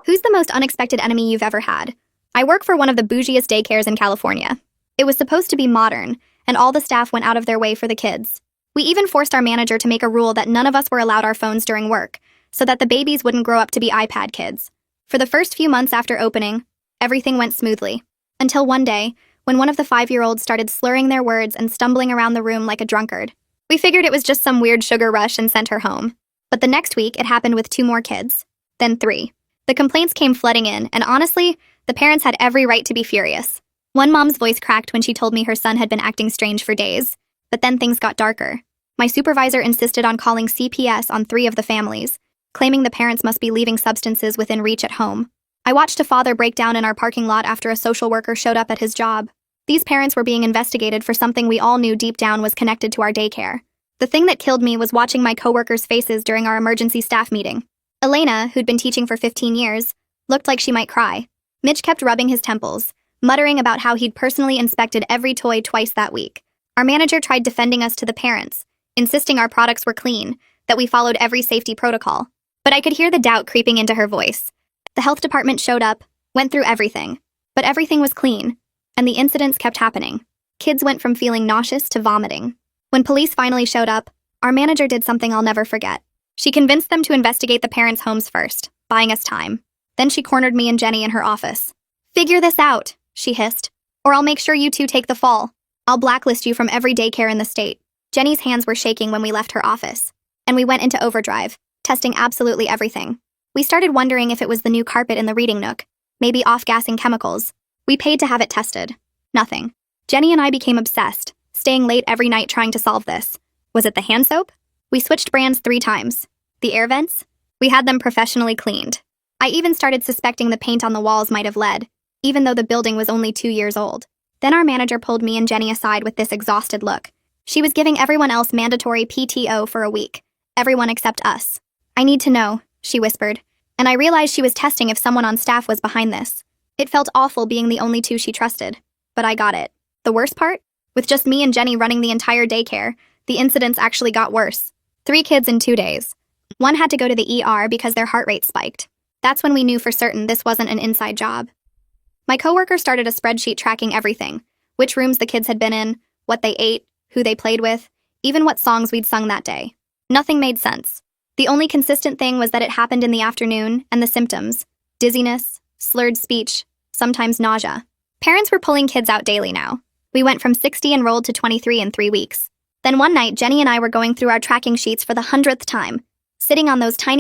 Who's the most unexpected enemy you've ever had? I work for one of the bougiest daycares in California. It was supposed to be modern, and all the staff went out of their way for the kids. We even forced our manager to make a rule that none of us were allowed our phones during work, so that the babies wouldn't grow up to be iPad kids. For the first few months after opening, everything went smoothly. Until one day, when one of the 5-year-olds started slurring their words and stumbling around the room like a drunkard. We figured it was just some weird sugar rush and sent her home. But the next week, it happened with 2 more kids. Then 3. The complaints came flooding in, and honestly, the parents had every right to be furious. One mom's voice cracked when she told me her son had been acting strange for days. But then things got darker. My supervisor insisted on calling CPS on 3 of the families, claiming the parents must be leaving substances within reach at home. I watched a father break down in our parking lot after a social worker showed up at his job. These parents were being investigated for something we all knew deep down was connected to our daycare. The thing that killed me was watching my coworkers' faces during our emergency staff meeting. Elena, who'd been teaching for 15 years, looked like she might cry. Mitch kept rubbing his temples, muttering about how he'd personally inspected every toy twice that week. Our manager tried defending us to the parents, insisting our products were clean, that we followed every safety protocol. But I could hear the doubt creeping into her voice. The health department showed up, went through everything. But everything was clean, and the incidents kept happening. Kids went from feeling nauseous to vomiting. When police finally showed up, our manager did something I'll never forget. She convinced them to investigate the parents' homes first, buying us time. Then she cornered me and Jenny in her office. "Figure this out," she hissed, "or I'll make sure you 2 take the fall. I'll blacklist you from every daycare in the state." Jenny's hands were shaking when we left her office, and we went into overdrive, testing absolutely everything. We started wondering if it was the new carpet in the reading nook, maybe off-gassing chemicals. We paid to have it tested. Nothing. Jenny and I became obsessed, staying late every night trying to solve this. Was it the hand soap? We switched brands 3 times. The air vents? We had them professionally cleaned. I even started suspecting the paint on the walls might have lead, even though the building was only 2 years old. Then our manager pulled me and Jenny aside with this exhausted look. She was giving everyone else mandatory PTO for a week. Everyone except us. "I need to know," she whispered, and I realized she was testing if someone on staff was behind this. It felt awful being the only 2 she trusted, but I got it. The worst part? With just me and Jenny running the entire daycare, the incidents actually got worse. 3 kids in 2 days. One had to go to the ER because their heart rate spiked. That's when we knew for certain this wasn't an inside job. My coworker started a spreadsheet tracking everything: which rooms the kids had been in, what they ate, who they played with, even what songs we'd sung that day. Nothing made sense. The only consistent thing was that it happened in the afternoon, and the symptoms: dizziness, slurred speech, sometimes nausea. Parents were pulling kids out daily now. We went from 60 enrolled to 23 in 3 weeks. Then one night, Jenny and I were going through our tracking sheets for the 100th time, sitting on those tiny